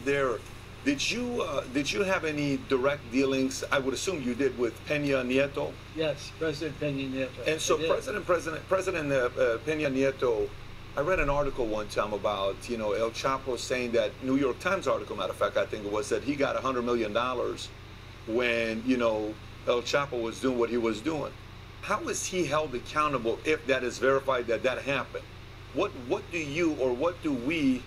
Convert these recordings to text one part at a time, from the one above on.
there, did you have any direct dealings? I would assume you did with Peña Nieto. Yes, President Peña Nieto. And so President Peña Nieto, I read an article one time about, El Chapo saying that, New York Times article, matter of fact, I think it was, that he got $100 million when, El Chapo was doing what he was doing. How is he held accountable if that is verified that that happened? What do you, or what do we,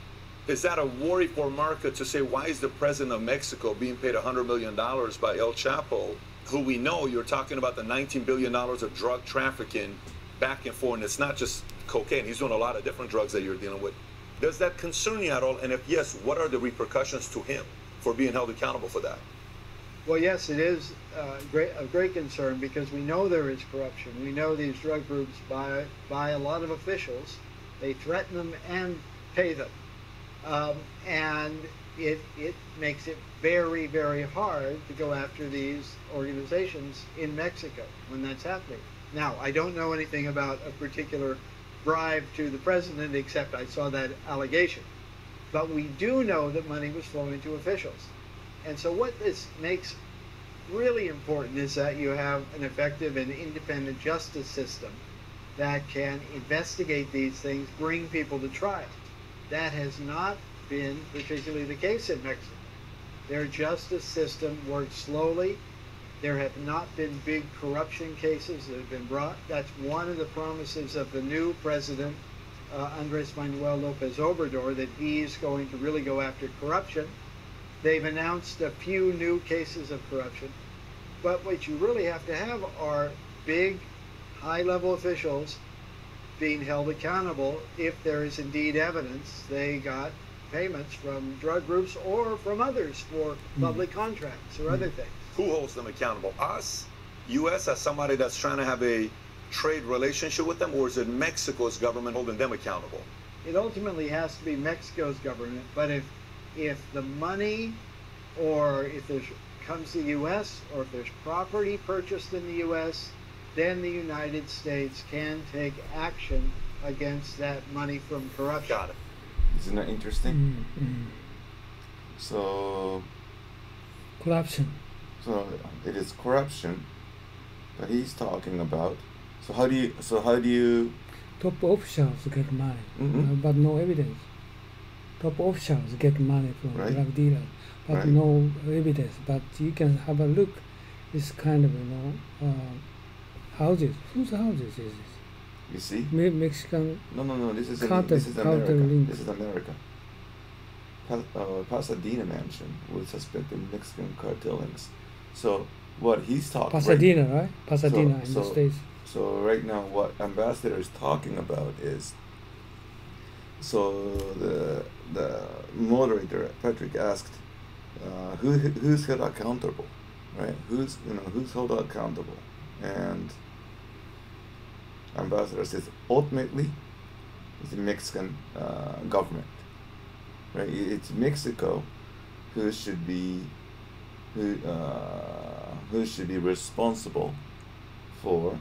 is that a worry for America to say, why is the president of Mexico being paid $100 million by El Chapo, who we know you're talking about the $19 billion of drug trafficking back and forth, and it's not just cocaine, he's doing a lot of different drugs that you're dealing with. Does that concern you at all? And if yes, what are the repercussions to him for being held accountable for that? Well, yes, it is of great concern, because we know there is corruption. We know these drug groups buy a lot of officials. They threaten them and pay them. And it makes it very, very hard to go after these organizations in Mexico when that's happening. Now, I don't know anything about a particular bribe to the president, except I saw that allegation. But we do know that money was flowing to officials. And so what this makes really important is that you have an effective and independent justice system that can investigate these things, bring people to trial. That has not been particularly the case in Mexico. Their justice system works slowly. There have not been big corruption cases that have been brought. That's one of the promises of the new president, Andres Manuel Lopez Obrador, that he's going to really go after corruption. They've announced a few new cases of corruption. But what you really have to have are big, high-level officials being held accountable if there is indeed evidence they got payments from drug groups or from others for public contracts or other things. Who holds them accountable? Us, U.S., as somebody that's trying to have a trade relationship with them, or is it Mexico's government holding them accountable? It ultimately has to be Mexico's government, but if the money, or if there comes to the U.S., or if there's property purchased in the U.S., then the United States can take action against that money from corruption. Got it. Isn't that interesting? So corruption. So it is corruption that he's talking about. So how do you top officials get money, but no evidence. Top officials get money from drug dealers, but no evidence. But you can have a look. It's kind of houses. Whose houses is this? You see? Mexican. No. This is America. This is America. Pasadena mansion with suspected Mexican cartel links. So what he's talking. Pasadena, right? Pasadena in the States. So right now, what Ambassador is talking about is. So the moderator Patrick asked, who's held accountable, right? Who's held accountable, and Ambassador says ultimately it's the Mexican government, right? It's Mexico who should be responsible for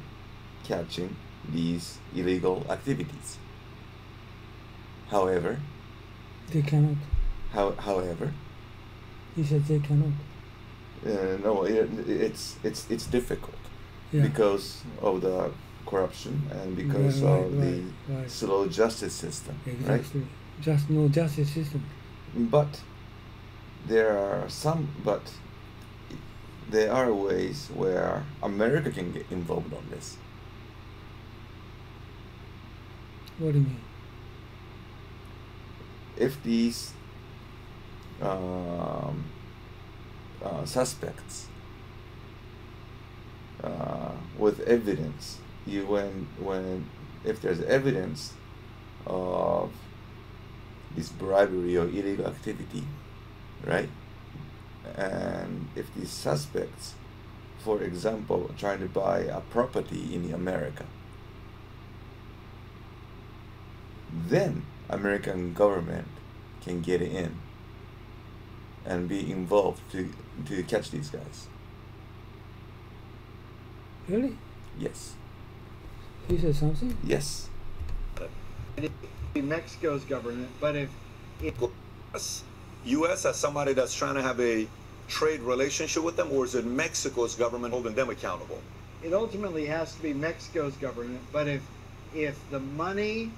catching these illegal activities. However, they cannot. However, he said they cannot. No, it's difficult because of the corruption and because of the slow justice system. Exactly. Right? Just no justice system. But there are ways where America can get involved on this. What do you mean? If these suspects with evidence, if there's evidence of this bribery or illegal activity, right? And if these suspects, for example, are trying to buy a property in America, then American government can get in and be involved to catch these guys. Really? Yes. He said something? Yes. Mexico's government, but if U.S. as somebody that's trying to have a trade relationship with them, or is it Mexico's government holding them accountable? It ultimately has to be Mexico's government, but if the money,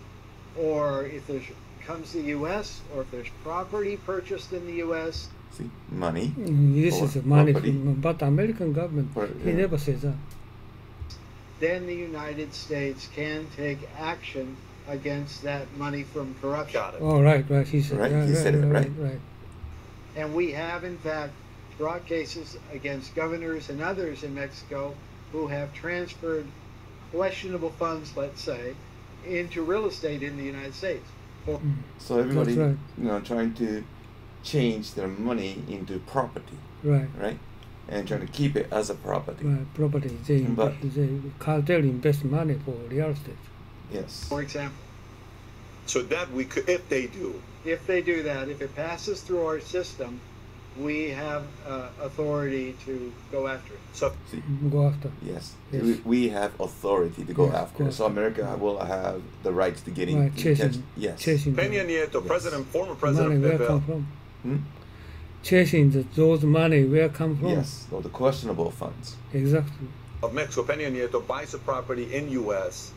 or if there's comes to the U.S., or if there's property purchased in the U.S. See, money. This is money property. but American government, he never says that. Then the United States can take action against that money from corruption. Got it. Oh, right, he said, Right, he said it, right. And we have, in fact, brought cases against governors and others in Mexico who have transferred questionable funds, let's say, into real estate in the United States. So everybody, That's right. you know, trying to change their money into property, right? And trying to keep it as a property. Right, property. They cartel invest money for real estate. Yes. For example. So that we could, if they do. If they do that, if it passes through our system, we have authority to go after it. So See, go after. yes. Yes. We have authority to go Yes, after. go So after. America will have the rights to get in. Right, chasing. Yes. Chasing Peña the Nieto, Yes. former money President where Pepe, come from. Hmm? Chasing those money where come from. Yes. Or the questionable funds. Exactly. of Mexico, Peña Nieto, buys a property in U.S.,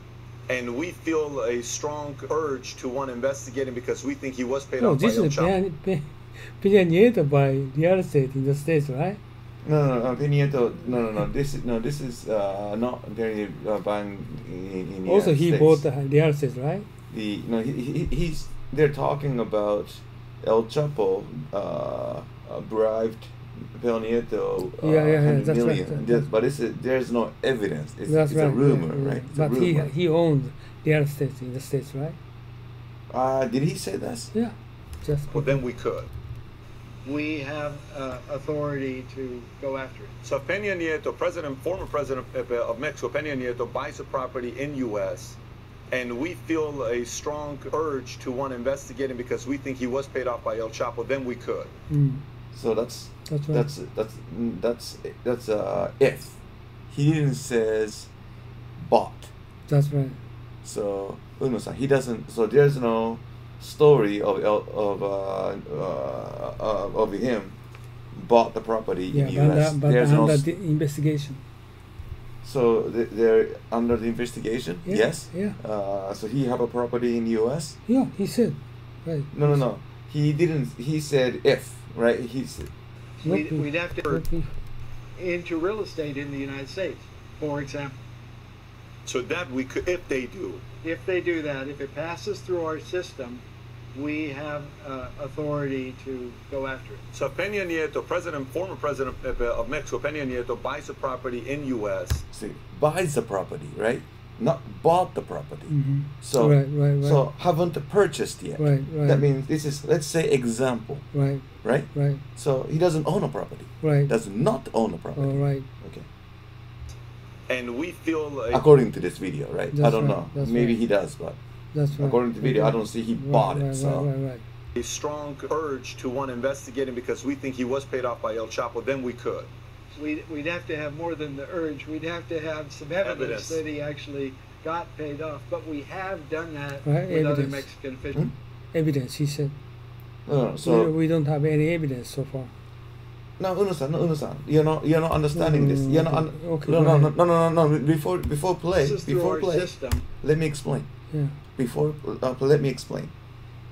and we feel a strong urge to want to investigate him because we think he was paid No, off by this El is Chapo. Peña Nieto by real estate in the States, right? No, Peña Nieto. No. This is not Peña buying in the Also, United he States. bought the real estate, right? He's. They're talking about El Chapo bribed Peña Nieto Yeah, 100 that's million. right. But there's no evidence. It's That's a right. rumor, yeah. right? It's But a rumor. he owned real estate in the States, right? Did he say that? Yeah. Just Well, then we could. We have authority to go after it. So if Peña Nieto, former President of Mexico, Peña Nieto, buys a property in U.S., and we feel a strong urge to want to investigate him because we think he was paid off by El Chapo, then we could. So that's right. that's if he didn't says bought. That's right. So Uno-san, he doesn't. So there's no story of him bought the property Yeah, in U.S. but There's under no. the investigation. So they're under the investigation. Yeah, Yes. yeah. So he have a property in U.S. Yeah, he said. Right. No. He didn't. He said if, right? He said. We'd have to Not if. into real estate in the United States, for example. So that we could, if they do. If they do that, if it passes through our system, we have authority to go after it. So if Peña Nieto, former President of Mexico, Peña Nieto, buys a property in U.S., See, buys the property, right? Not bought the property. So, Right. so haven't purchased yet. Right. That means this is, let's say, example, Right. right? Right. So he doesn't own a property. Right. Does not own a property. All right. Okay. and we feel According to this video, right? I That's don't right, know. that's Maybe right. he does, but That's right. according to the video, I don't see he bought it. So Right. a strong urge to want to investigate him because we think he was paid off by El Chapo, then we could. We'd have to have more than the urge. We'd have to have some evidence that he actually got paid off. But we have done that Right, with other evidence. Mexican officials. Evidence, he said. no. So we don't have any evidence so far. no, Uno-san, you're not understanding this. You're not. Okay, No. go ahead. No. Before play, This is through before our play, system. let me explain. Yeah. Before let me explain.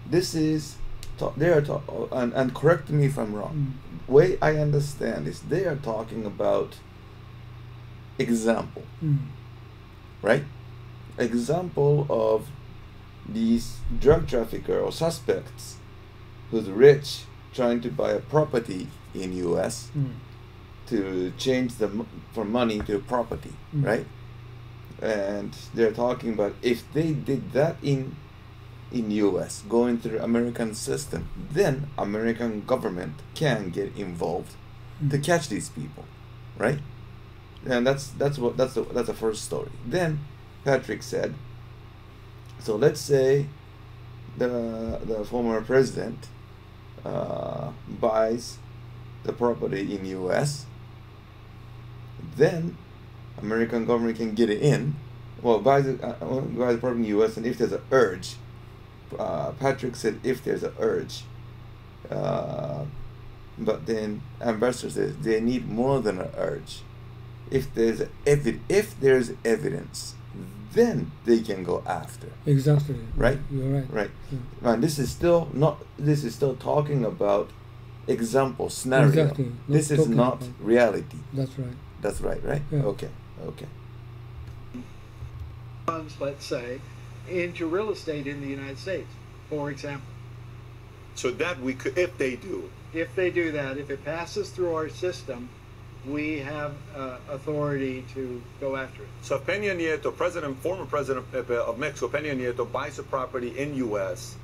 This is and correct me if I'm wrong. Way I understand is they are talking about example, right? Example of these drug trafficker or suspects who's rich trying to buy a property in U.S. to change from money to property, right? And they're talking about if they did that in U.S. going through American system, then American government can get involved to catch these people, right? And that's the first story. Then Patrick said, so let's say the former president buys the property in U.S. Then American government can get it in. Well, buy the property in U.S. and if there's an urge, Patrick said if there's an urge But then ambassador says they need more than an urge. If there's evidence, then they can go after. Exactly. Right. You're right. Right. Yeah. And this is still talking about example scenario. Exactly. This is not reality. That's right. That's right. Right. Yeah. Okay. Funds, let's say, into real estate in the United States, for example. So that we could, if they do. If they do that, if it passes through our system, we have authority to go after it. So if Peña Nieto, former president of Mexico, Peña Nieto, buys a property in U.S.,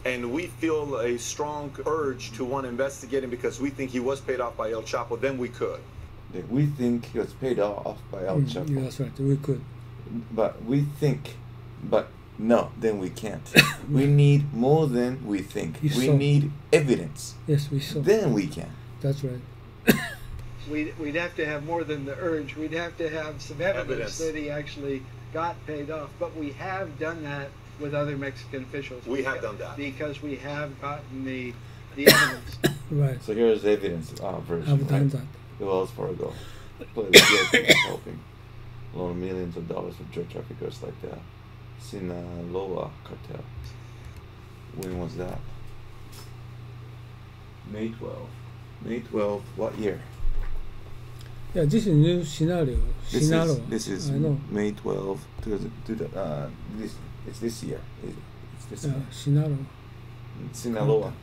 and we feel a strong urge to want to investigate him because we think he was paid off by El Chapo, then we could. We think he was paid off by El Chapo. Yeah, that's right. We could. But no, then we can't. We need more than we think. We need evidence. Yes, we saw. Then we can. That's right. We'd have to have more than the urge. We'd have to have some evidence that he actually got paid off. But we have done that with other Mexican officials. We have done that. Because we have gotten the evidence. Right. So here's the evidence version. I've done that. The Wells Fargo. Play the game, helping loan millions of dollars for drug traffickers like the Sinaloa cartel. When was that? May 12th. May 12th, what year? Yeah, this is new scenario. This is I know. May 12th. It's this year. It's this year. Sinaloa.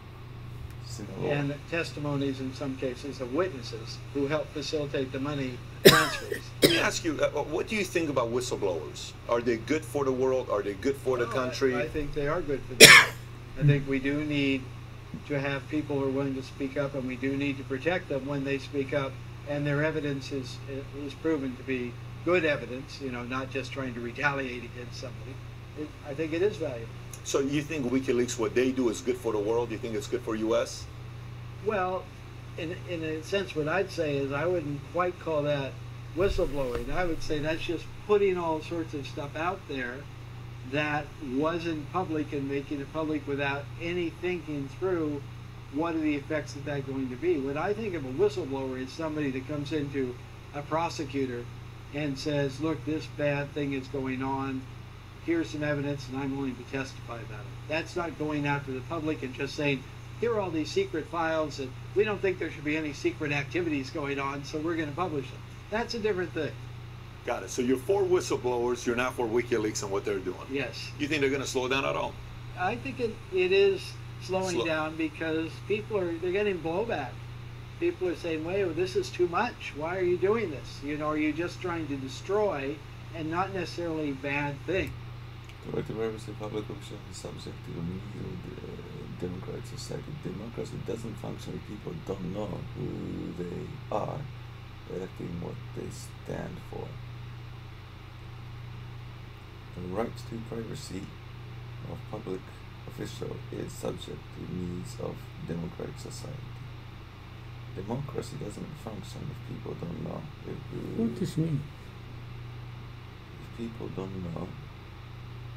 And testimonies in some cases of witnesses who helped facilitate the money transfers. Let me ask you, what do you think about whistleblowers? Are they good for the world? Are they good for the country? I think they are good for the world. I think we do need to have people who are willing to speak up, and we do need to protect them when they speak up, and their evidence is proven to be good evidence, not just trying to retaliate against somebody. I think it is valuable. So you think WikiLeaks, what they do is good for the world? You think it's good for U.S.? Well, in a sense, what I'd say is I wouldn't quite call that whistleblowing. I would say that's just putting all sorts of stuff out there that wasn't public and making it public without any thinking through what are the effects of that going to be. What I think of a whistleblower is somebody that comes into a prosecutor and says, look, this bad thing is going on. Here's some evidence, and I'm willing to testify about it. That's not going out to the public and just saying, here are all these secret files, and we don't think there should be any secret activities going on, so we're going to publish them. That's a different thing. Got it. So you're for whistleblowers, you're not for WikiLeaks and what they're doing. Yes. You think they're going to slow down at all? I think it is slowing down because they're getting blowback. People are saying, wait, well, this is too much. Why are you doing this? Are you just trying to destroy and not necessarily bad thing? Corrective privacy public official is subject to the needs of the democratic society. Democracy doesn't function if people don't know who they are, electing what they stand for. The right to privacy of public official is subject to the needs of democratic society. Democracy doesn't function if people don't know who. What does this mean? If people don't know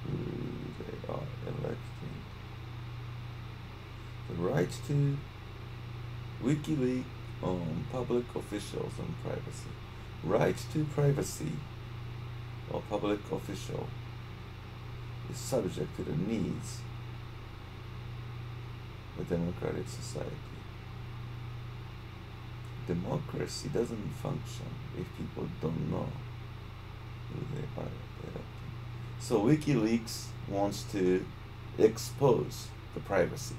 who they are electing. The right to WikiLeaks on public officials and privacy. Right to privacy of public official is subject to the needs of a democratic society. Democracy doesn't function if people don't know who they are electing. So WikiLeaks wants to expose the privacy.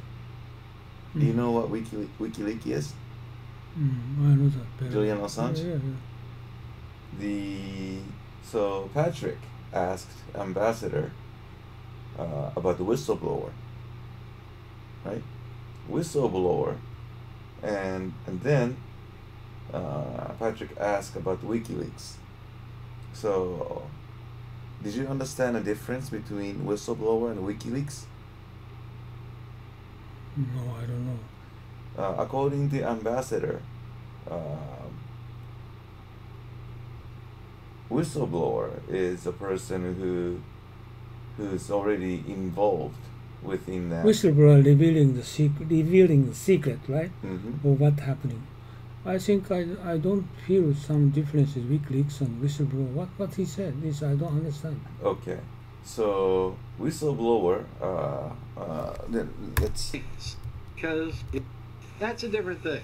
Do you know what WikiLeaks is? I know that. Julian Assange? Yeah. So Patrick asked Ambassador about the whistleblower, right? Whistleblower, and then Patrick asked about WikiLeaks. So, did you understand the difference between whistleblower and WikiLeaks? No, I don't know. According to Ambassador, whistleblower is a person who's already involved within that. Whistleblower revealing the secret, right? Mm-hmm. Or what happening. I think I don't feel some differences WikiLeaks and whistleblower. What he said is I don't understand. Okay, so whistleblower. Then let's. Because that's a different thing.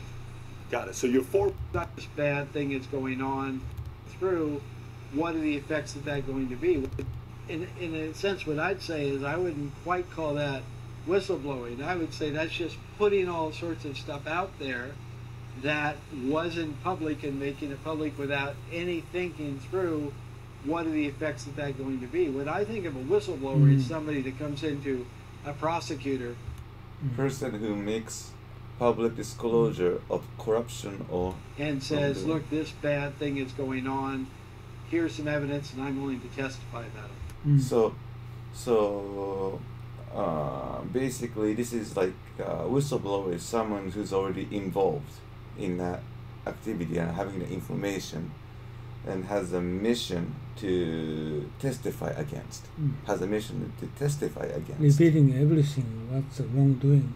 Got it. So you're for This bad thing is going on through. What are the effects of that going to be? In a sense, what I'd say is I wouldn't quite call that whistleblowing. I would say that's just putting all sorts of stuff out there that wasn't public and making it public without any thinking through what are the effects of that going to be. What I think of a whistleblower is somebody that comes into a prosecutor. Person who makes public disclosure of corruption or and says, look, this bad thing is going on. Here's some evidence, and I'm willing to testify about it. So basically, this is like whistleblower is someone who's already involved in that activity and having the information, and has a mission to testify against. Has a mission to testify against. Revealing everything, what's the wrongdoing,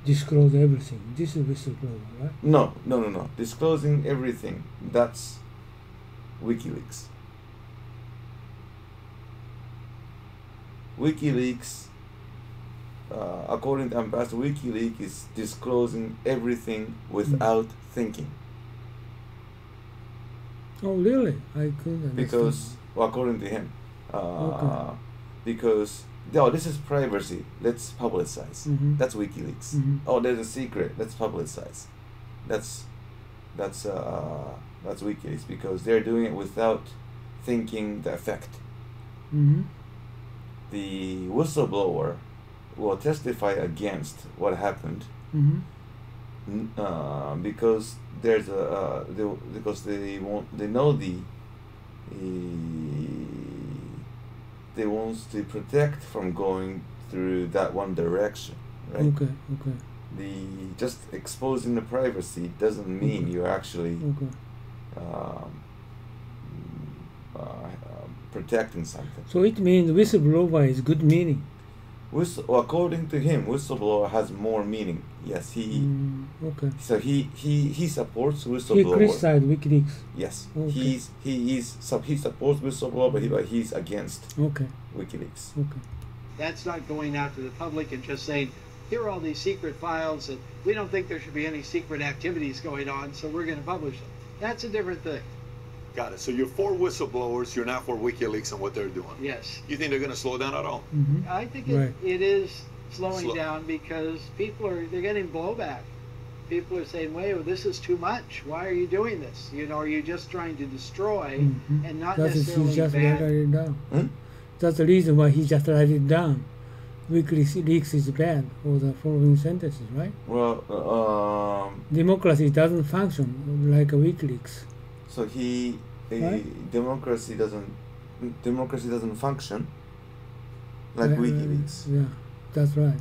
disclose everything. This is whistleblower, right? No. Disclosing everything. That's WikiLeaks. WikiLeaks, according to Ambassador, WikiLeaks is disclosing everything without thinking. Oh, really? I couldn't understand. Because, well, according to him, Okay. because this is privacy. Let's publicize. That's WikiLeaks. Oh, there's a secret. Let's publicize. That's WikiLeaks because they're doing it without thinking the effect. The whistleblower will testify against what happened because there's because they wants to protect from going through that one direction, right? Okay. Just exposing the privacy doesn't mean you're actually protecting something. So it means whistleblower is good meaning. According to him, whistleblower has more meaning. Yes, Okay. So he supports He whistleblower. criticized WikiLeaks. Yes, Okay. he supports whistleblower, but he's against Okay. WikiLeaks. Okay. That's not going out to the public and just saying, here are all these secret files, and we don't think there should be any secret activities going on, so we're going to publish them. That's a different thing. Got it. So you're for whistleblowers. You're not for WikiLeaks and what they're doing. Yes. You think they're going to slow down at all? I think Right. it is slowing down because they're getting blowback. People are saying, wait, well, this is too much. Why are you doing this? Are you just trying to destroy and not That is, he necessarily just bad? write it down. That's the reason why he just write it down. WikiLeaks is bad for the following sentences, right? Well, Democracy doesn't function like a WikiLeaks. so Right? democracy doesn't function like WikiLeaks. Yeah, that's right.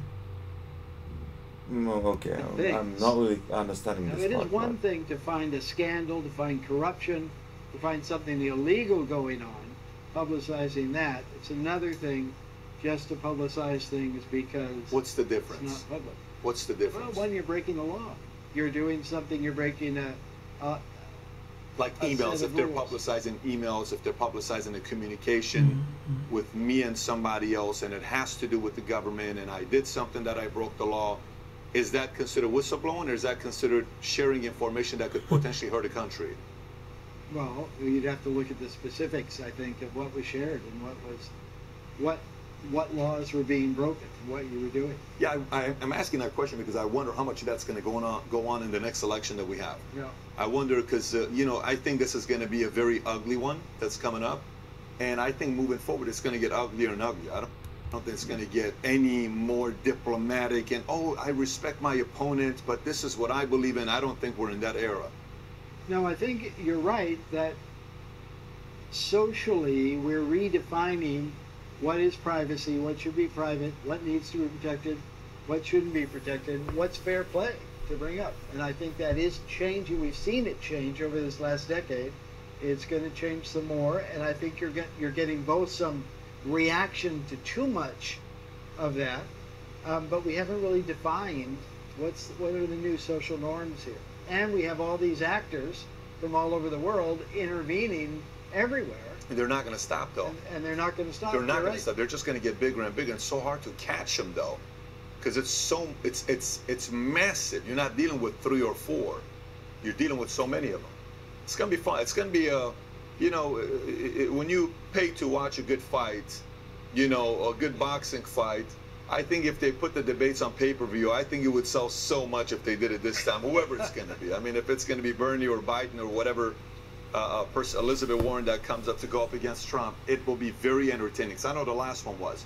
Okay, I'm not really understanding Now, this it part. is one thing to find a scandal, to find corruption, to find something illegal going on, publicizing that. It's another thing just to publicize things because What's the it's difference? not public. What's the difference? Well, when you're breaking the law, you're doing something, you're breaking Like a emails, set if of they're rules. publicizing emails, if they're publicizing a communication with me and somebody else, and it has to do with the government, and I did something that I broke the law, is that considered whistleblowing, or is that considered sharing information that could potentially hurt a country? Well, you'd have to look at the specifics, I think, of what was shared and what laws were being broken, what you were doing. Yeah, I'm asking that question because I wonder how much of that's going to go on in the next election that we have. Yeah. I wonder because I think this is going to be a very ugly one that's coming up, and I think moving forward it's going to get uglier and uglier. I don't think it's going to get any more diplomatic and I respect my opponent, but this is what I believe in. I don't think we're in that era. No, I think you're right that socially we're redefining what is privacy, what should be private, what needs to be protected, what shouldn't be protected, what's fair play to bring up. And I think that is changing. We've seen it change over this last decade. It's going to change some more, and I think you're getting both some reaction to too much of that, But we haven't really defined what are the new social norms here. And we have all these actors from all over the world intervening everywhere. And they're not going to stop, though. And they're not going to stop. They're not going to stop. They're just going to get bigger and bigger. And it's so hard to catch them, though, because it's massive. You're not dealing with 3 or 4. You're dealing with so many of them. It's going to be fun. It's going to be when you pay to watch a good fight, a good boxing fight. I think if they put the debates on pay-per-view, I think it would sell so much if they did it this time, whoever it's going to be. I mean, if it's going to be Bernie or Biden or whatever Elizabeth Warren that comes up to go up against Trump, it will be very entertaining. 'Cause I know the last one was.